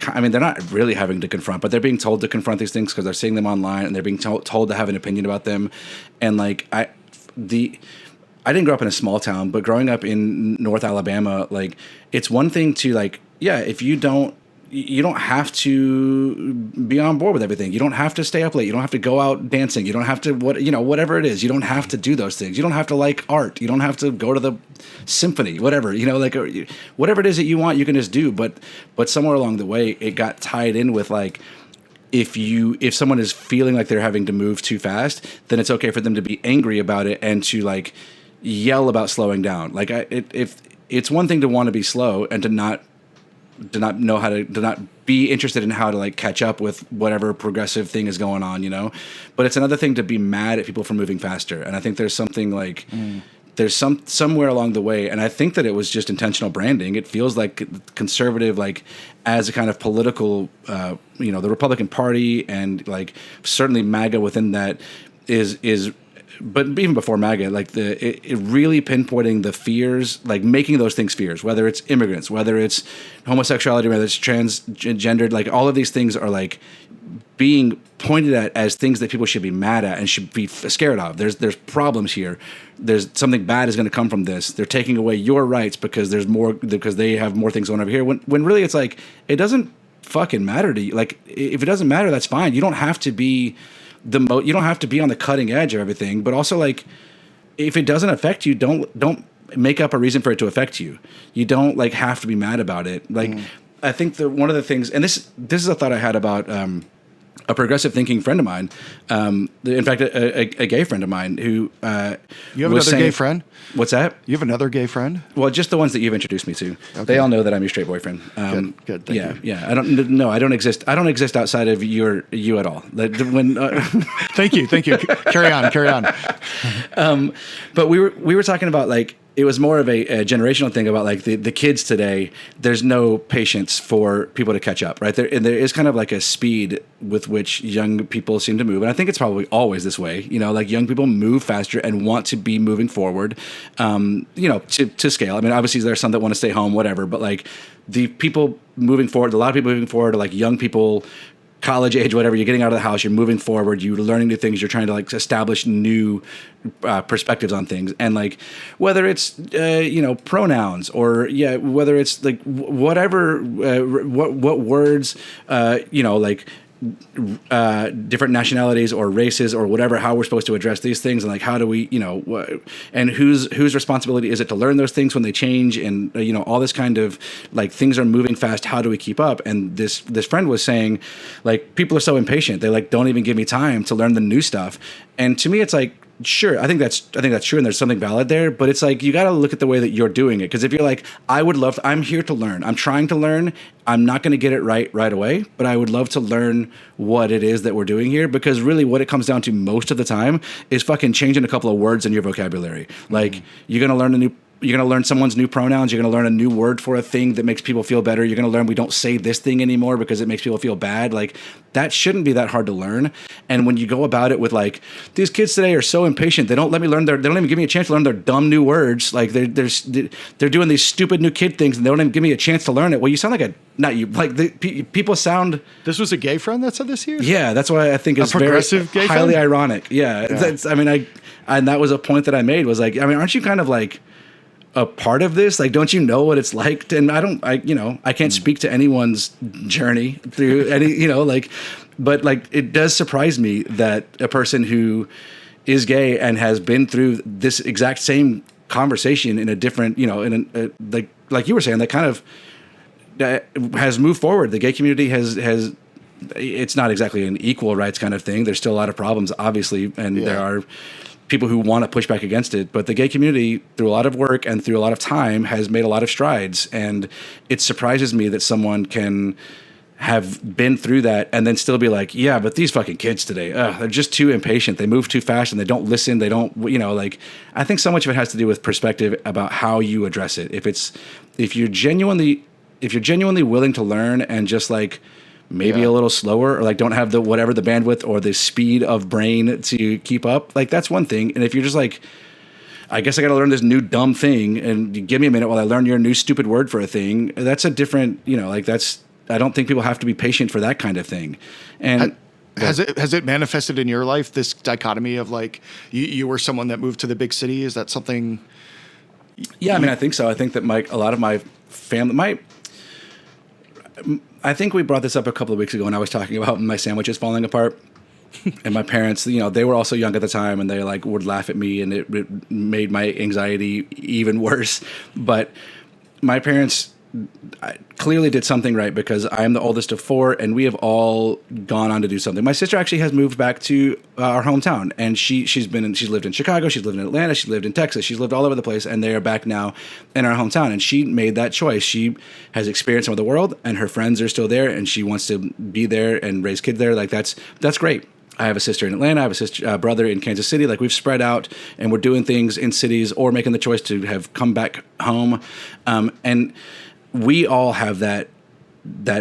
I mean, they're not really having to confront, but they're being told to confront these things because they're seeing them online, and they're being told to have an opinion about them. And like I didn't grow up in a small town, but growing up in North Alabama, like, it's one thing to, like, yeah, if you don't have to be on board with everything. You don't have to stay up late. You don't have to go out dancing. You don't have to, whatever it is. You don't have to do those things. You don't have to like art. You don't have to go to the symphony, whatever, like whatever it is that you want, you can just do. But somewhere along the way, it got tied in with, like, if someone is feeling like they're having to move too fast, then it's okay for them to be angry about it and to, like, yell about slowing down. Like, if it's one thing to want to be slow and to not know how to not be interested in how to, like, catch up with whatever progressive thing is going on, but it's another thing to be mad at people for moving faster. And I think there's something like there's somewhere along the way, and I think that it was just intentional branding. It feels like conservative, like, as a kind of political, the Republican Party, and, like, certainly MAGA within that is. But even before MAGA, like, it really pinpointing the fears, like making those things fears, whether it's immigrants, whether it's homosexuality, whether it's transgendered, like, all of these things are, like, being pointed at as things that people should be mad at and should be scared of. There's problems here. There's something bad is going to come from this. They're taking away your rights because they have more things going over here. When really it's like, it doesn't fucking matter to you. Like, if it doesn't matter, that's fine. You don't have to be you don't have to be on the cutting edge of everything, but also, like, if it doesn't affect you, don't make up a reason for it to affect you. You don't, like, have to be mad about it. Like, I think that one of the things, and this is a thought I had about a progressive thinking friend of mine, in fact, a gay friend of mine who you have another gay friend? What's that? You have another gay friend? Well, just the ones that you've introduced me to. Okay. They all know that I'm your straight boyfriend. Good. Thank you. Yeah. I don't exist outside of you at all. When Thank you. Carry on. But we were talking about, like, it was more of a generational thing about, like, the kids today. There's no patience for people to catch up, right? There is kind of like a speed with which young people seem to move, and I think it's probably always this way. Like, young people move faster and want to be moving forward, to scale. I mean, obviously there's some that want to stay home, whatever, but, like, the people moving forward, a lot of people moving forward are, like, young people, college age, whatever. You're getting out of the house, you're moving forward, you're learning new things, you're trying to, like, establish new perspectives on things. And, like, whether it's pronouns, or whether it's, like, whatever what words, like, different nationalities or races or whatever, how we're supposed to address these things, and, like, how do we, and whose responsibility is it to learn those things when they change, and all this kind of, like, things are moving fast. How do we keep up? And this friend was saying, like, people are so impatient, they, like, don't even give me time to learn the new stuff. And to me, it's like, sure, I think that's true, and there's something valid there. But it's like, you got to look at the way that you're doing it, because if you're like, I'm here to learn, I'm trying to learn, I'm not going to get it right away, but I would love to learn what it is that we're doing here, because really what it comes down to most of the time is fucking changing a couple of words in your vocabulary. Like, you're going to learn someone's new pronouns. You're going to learn a new word for a thing that makes people feel better. You're going to learn we don't say this thing anymore because it makes people feel bad. Like, that shouldn't be that hard to learn. And when you go about it with, like, these kids today are so impatient. They don't let me learn they don't even give me a chance to learn their dumb new words. Like, they're doing these stupid new kid things, and they don't even give me a chance to learn it. Well, you sound like people sound. This was a gay friend that said this here? Yeah, that's why I think it's progressive very gay highly friend? ironic. Yeah. And that was a point that I made, was like, I mean, aren't you kind of, like, a part of this? Like, don't you know what it's like to, and I can't speak to anyone's journey through any, but, like, it does surprise me that a person who is gay and has been through this exact same conversation in a different, like you were saying, that kind of has moved forward. The gay community has it's not exactly an equal rights kind of thing. There's still a lot of problems, obviously, and there are people who want to push back against it. But the gay community, through a lot of work and through a lot of time, has made a lot of strides. And it surprises me that someone can have been through that and then still be like, yeah, but these fucking kids today, they're just too impatient. They move too fast and they don't listen. They don't, like, I think so much of it has to do with perspective about how you address it. If you're genuinely willing to learn and just like maybe a little slower, or like don't have the bandwidth or the speed of brain to keep up, like that's one thing. And if you're just like, I guess I got to learn this new dumb thing and you give me a minute while I learn your new stupid word for a thing, that's a different, I don't think people have to be patient for that kind of thing. And has it manifested in your life, this dichotomy of like you were someone that moved to the big city? Is that something? Yeah, I mean, I think so. I think that a lot of my family, I think we brought this up a couple of weeks ago when I was talking about my sandwiches falling apart. And my parents, they were also young at the time, and they like would laugh at me, and it made my anxiety even worse. But my parents clearly did something right, because I am the oldest of four, and we have all gone on to do something. My sister actually has moved back to our hometown, and she's lived in Chicago, she's lived in Atlanta, she's lived in Texas, she's lived all over the place, and they are back now in our hometown. And she made that choice. She has experienced some of the world, and her friends are still there, and she wants to be there and raise kids there. Like that's great. I have a sister in Atlanta. I have a brother in Kansas City. Like we've spread out, and we're doing things in cities or making the choice to have come back home, and we all have that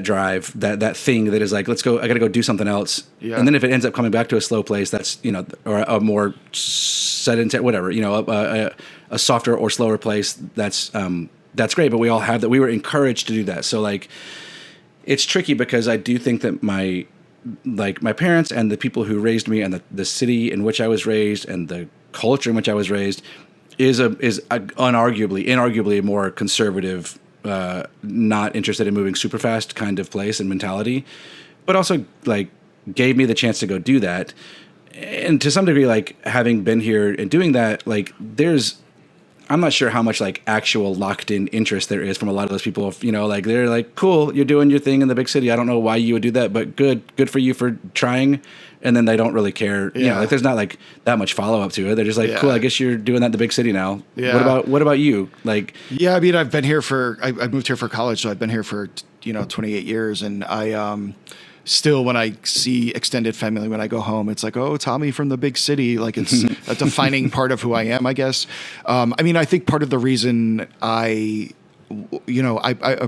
drive, that thing that is like, let's go, I got to go do something else. Yeah. And then if it ends up coming back to a slow place, that's, or a more sedentary, whatever, a softer or slower place, that's great. But we all have that. We were encouraged to do that. So like, it's tricky because I do think that my parents and the people who raised me and the city in which I was raised and the culture in which I was raised is inarguably a more conservative, not interested in moving super fast kind of place and mentality, but also like gave me the chance to go do that. And to some degree, like having been here and doing that, like I'm not sure how much like actual locked in interest there is from a lot of those people, like they're like, cool, you're doing your thing in the big city. I don't know why you would do that, but good for you for trying. And then they don't really care. Yeah. Like there's not like that much follow up to it. They're just like, cool, I guess you're doing that in the big city now. Yeah. What about you? Like, yeah, I mean, I've been here I moved here for college. So I've been here for, 28 years. And I, still, when I see extended family, when I go home, it's like, oh, Tommy from the big city. Like it's a defining part of who I am, I guess. I mean, I think part of the reason I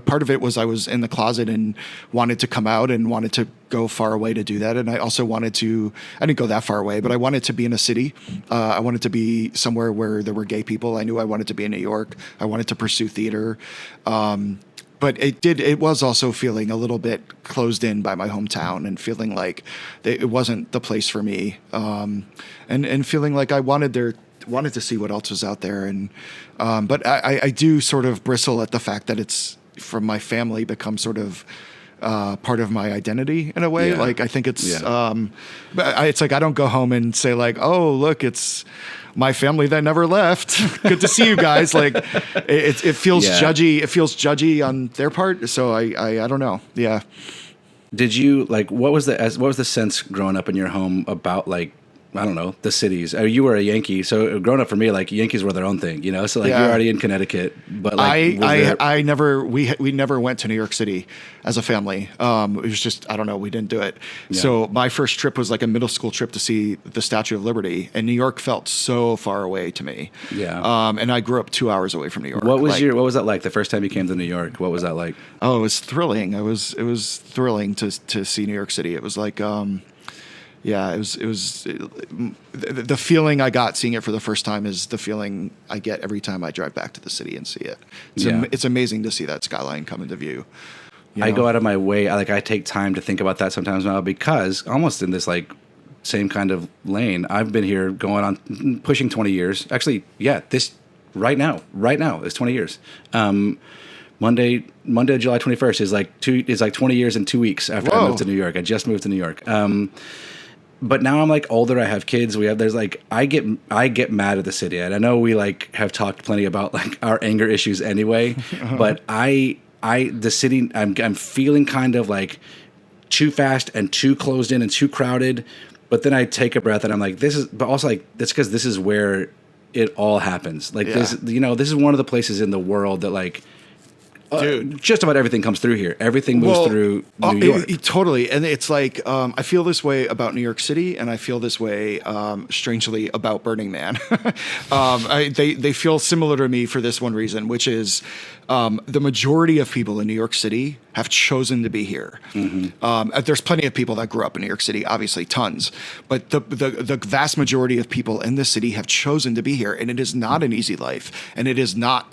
part of it was I was in the closet and wanted to come out and wanted to go far away to do that. And I also I didn't go that far away, but I wanted to be in a city. I wanted to be somewhere where there were gay people. I knew I wanted to be in New York. I wanted to pursue theater. But it was also feeling a little bit closed in by my hometown and feeling like it wasn't the place for me. And feeling like I wanted to see what else was out there. And, but I do sort of bristle at the fact that it's from my family become sort of, part of my identity in a way. Yeah. Like I think it's, it's like, I don't go home and say like, oh, look, it's my family that never left. Good to see you guys. Like it feels judgy. It feels judgy on their part. So I don't know. Yeah. Did you like, what was the sense growing up in your home about like, I don't know, the cities? You were a Yankee, so growing up for me, like Yankees were their own thing, So like you're already in Connecticut, but like we never went to New York City as a family. It was just, I don't know, we didn't do it. Yeah. So my first trip was like a middle school trip to see the Statue of Liberty, and New York felt so far away to me. Yeah. And I grew up 2 hours away from New York. What was that like the first time you came to New York? What was that like? Oh, it was thrilling. It was thrilling to see New York City. It was like, yeah, it was the feeling I got seeing it for the first time is the feeling I get every time I drive back to the city and see it. It's amazing to see that skyline come into view. I go out of my way. I take time to think about that sometimes now, because almost in this like same kind of lane, I've been here going on pushing 20 years. Actually, yeah, this right now is 20 years. Monday, July 21st is like 20 years and 2 weeks after I moved to New York. I just moved to New York. But now I'm like older. I have kids. I get mad at the city. And I know we like have talked plenty about like our anger issues anyway, but the city, I'm feeling kind of like too fast and too closed in and too crowded. But then I take a breath and I'm like, but also like, that's because this is where it all happens. Like this is one of the places in the world that like Dude. Just about everything comes through here. Everything moves through New York. Totally. And it's like, I feel this way about New York City, and I feel this way, strangely, about Burning Man. They feel similar to me for this one reason, which is the majority of people in New York City have chosen to be here. There's plenty of people that grew up in New York City, obviously tons, but the vast majority of people in this city have chosen to be here, and it is not an easy life, and it is not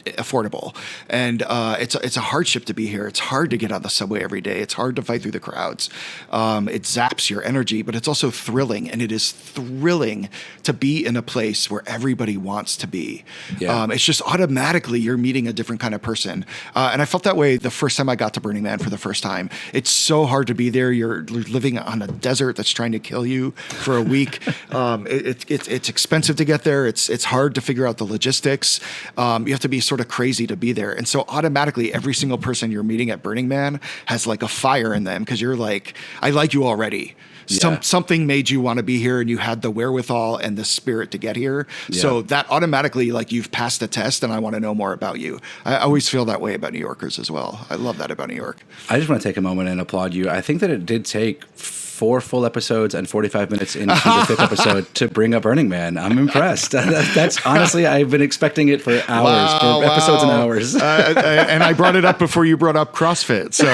affordable, and it's a hardship to be here. It's hard to get on the subway every day. It's hard to fight through the crowds. It zaps your energy, but it's also thrilling, and it is thrilling to be in a place where everybody wants to be. It's just automatically you're meeting a different kind of person, and I felt that way the first time I got to Burning Man for the first time. It's so hard to be there. You're living on a desert that's trying to kill you for a week. It's expensive to get there. It's hard to figure out the logistics. You have to be sort of crazy to be there. And so automatically every single person you're meeting at Burning Man has like a fire in them, because you're like, I like you already. Something made you want to be here, and you had the wherewithal and the spirit to get here. So that automatically, like, you've passed the test, and I want to know more about you. I always feel that way about New Yorkers as well. I love that about New York. I just want to take a moment and applaud you. I think that it did take 4 full episodes and 45 minutes into the 5th episode to bring up Burning Man. I'm impressed. That's honestly, I've been expecting it for hours, episodes and hours. And I brought it up before you brought up CrossFit. So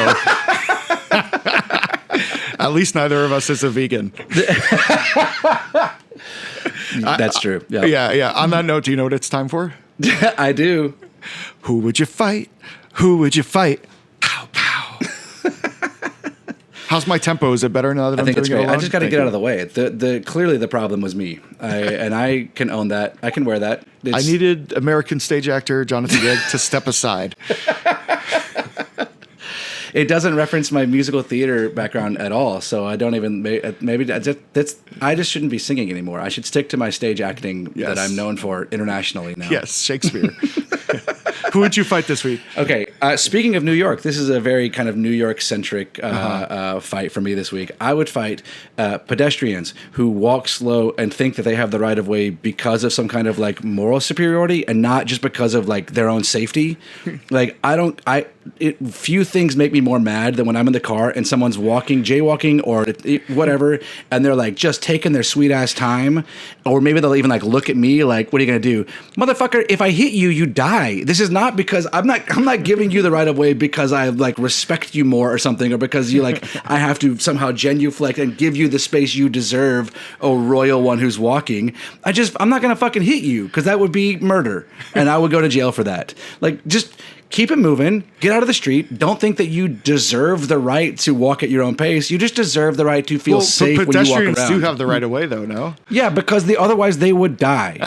at least neither of us is a vegan. That's true. Yeah. On that note, do you know what it's time for? I do. Who would you fight? Who would you fight? Pow, pow. How's my tempo? Is it better now that I I'm think doing it's it great. alone? I just got to get out of the way. Clearly the problem was me, and I can own that. I can wear that. I needed American stage actor Jonathan Yeg to step aside. It doesn't reference my musical theater background at all, so I don't even. Maybe I just shouldn't be singing anymore. I should stick to my stage acting that I'm known for internationally now. Yes, Shakespeare. Who would you fight this week? Okay, speaking of New York, this is a very kind of New York-centric fight for me this week. I would fight pedestrians who walk slow and think that they have the right of way because of some kind of like moral superiority, and not just because of like their own safety. Like few things make me more mad than when I'm in the car and someone's jaywalking or whatever, and they're like just taking their sweet ass time, or maybe they'll even like look at me like, "What are you gonna do, motherfucker? If I hit you, you die. This is not because I'm not giving you the right of way because I like respect you more or something, or because you like I have to somehow genuflect and give you the space you deserve, oh royal one who's walking. I'm not gonna fucking hit you because that would be murder, and I would go to jail for that. Like just." Keep it moving. Get out of the street. Don't think that you deserve the right to walk at your own pace. You just deserve the right to feel safe when you walk around. Pedestrians do have the right of way, though, no? Yeah, because otherwise they would die.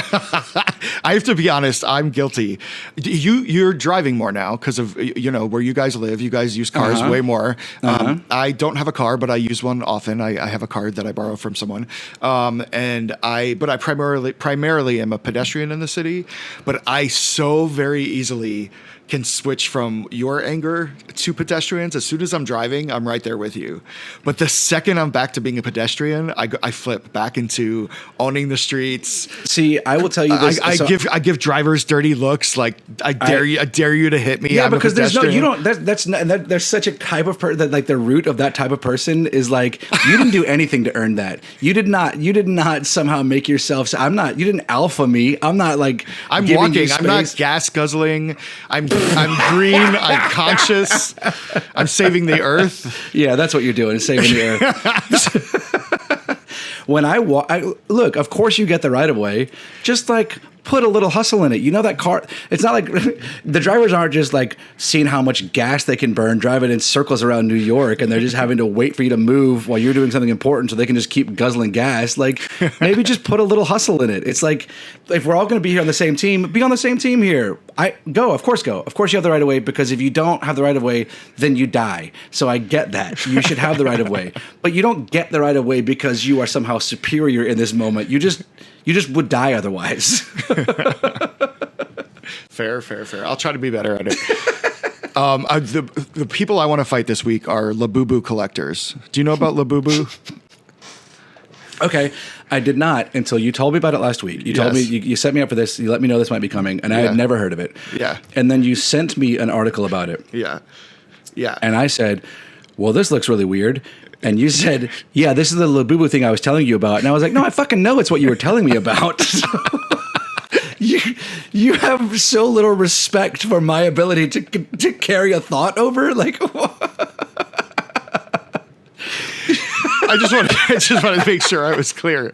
I have to be honest. I'm guilty. You're driving more now because of where you guys live. You guys use cars way more. I don't have a car, but I use one often. I have a car that I borrow from someone. But I primarily am a pedestrian in the city. But I so very easily can switch from your anger to pedestrians. As soon as I'm driving, I'm right there with you. But the second I'm back to being a pedestrian, I flip back into owning the streets. See, I will tell you this. I give drivers dirty looks, like I dare you to hit me. Yeah, I'm because there's such a type of person that like the root of that type of person is like, you didn't do anything to earn that. You did not somehow make yourself. You didn't alpha me. I'm not like I'm walking. I'm not gas guzzling. I'm green. I'm conscious. I'm saving the earth. Yeah, that's what you're doing, saving the earth. When I walk, look, of course you get the right of way. Just like put a little hustle in it. You know that car, it's not like the drivers aren't just like seeing how much gas they can burn, driving in circles around New York, and they're just having to wait for you to move while you're doing something important so they can just keep guzzling gas. Like maybe just put a little hustle in it. It's like, if we're all going to be here on the same team, be on the same team here. Of course go. Of course you have the right of way, because if you don't have the right of way, then you die. So I get that. You should have the right of way. But you don't get the right of way because you are somehow superior in this moment. You just would die otherwise. Fair. I'll try to be better at it. The people I want to fight this week are Labubu collectors. Do you know about Labubu? Okay, I did not until you told me about it last week. You told me, you set me up for this, you let me know this might be coming, and I had never heard of it. Yeah. And then you sent me an article about it. Yeah. Yeah. And I said, well, this looks really weird. And you said, yeah, this is the Labubu thing I was telling you about. And I was like, no, I fucking know it's what you were telling me about. You have so little respect for my ability to carry a thought over. Like, I just wanted to make sure I was clear.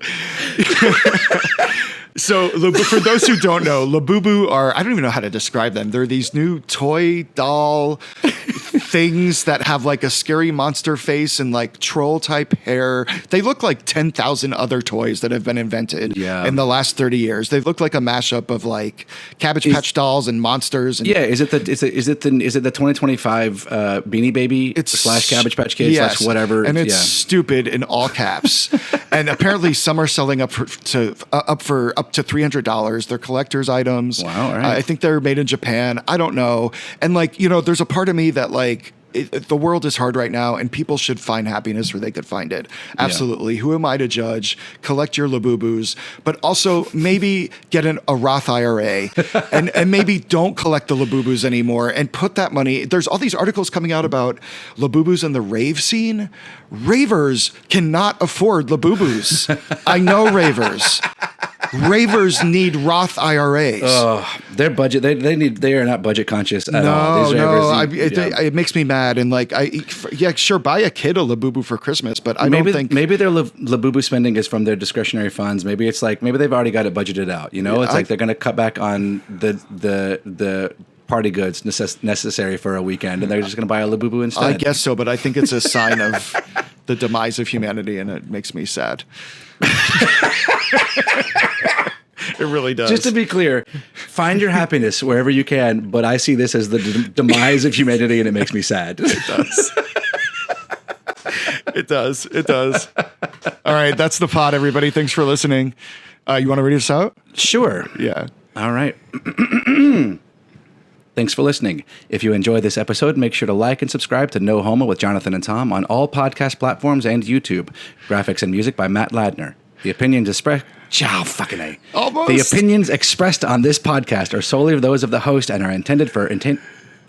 So for those who don't know, Labubu are, I don't even know how to describe them. They're these new toy doll things that have like a scary monster face and like troll type hair. They look like 10,000 other toys that have been invented in the last 30 years. They look like a mashup of like Cabbage Patch dolls and monsters. And is it the 2025 Beanie Baby / Cabbage Patch Kids / whatever? And it's stupid in all caps. And apparently some are selling up to $300. They're collector's items. Wow, all right. I think they're made in Japan. I don't know. And like, there's a part of me that like, the world is hard right now and people should find happiness where they could find it. Absolutely. Who am I to judge? Collect your Labubus, but also maybe get a Roth IRA and maybe don't collect the Labubus anymore and put that money. There's all these articles coming out about Labubus in the rave scene. Ravers cannot afford Labubus. I know ravers. Ravers need Roth IRAs. Oh, their budget, they are not budget conscious at all. These ravers, it makes me mad. And like, sure, buy a kid a Labubu for Christmas, but I don't think. Maybe their Labubu spending is from their discretionary funds. Maybe it's like, maybe they've already got it budgeted out. It's like they're going to cut back on the party goods necessary for a weekend, and they're just going to buy a Labubu instead. I guess so, but I think it's a sign of the demise of humanity, and it makes me sad. It really does. Just to be clear, find your happiness wherever you can, but I see this as the demise of humanity, and it makes me sad. It does. It does. It does. All right, that's the pod, everybody. Thanks for listening. You want to read us out? Sure. Yeah. All right. Thanks for listening. If you enjoyed this episode, make sure to like and subscribe to No Homo with Jonathan and Tom on all podcast platforms and YouTube. Graphics and music by Matt Ladner. The opinions expressed... Almost. The opinions expressed on this podcast are solely those of the host and are intended for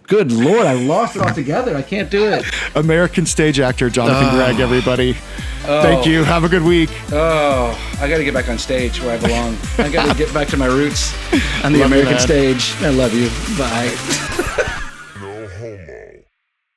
Good Lord, I lost it altogether. I can't do it. American stage actor Jonathan Gregg, everybody. Thank you. Have a good week. Oh, I got to get back on stage where I belong. I got to get back to my roots on the American stage. I love you. Bye.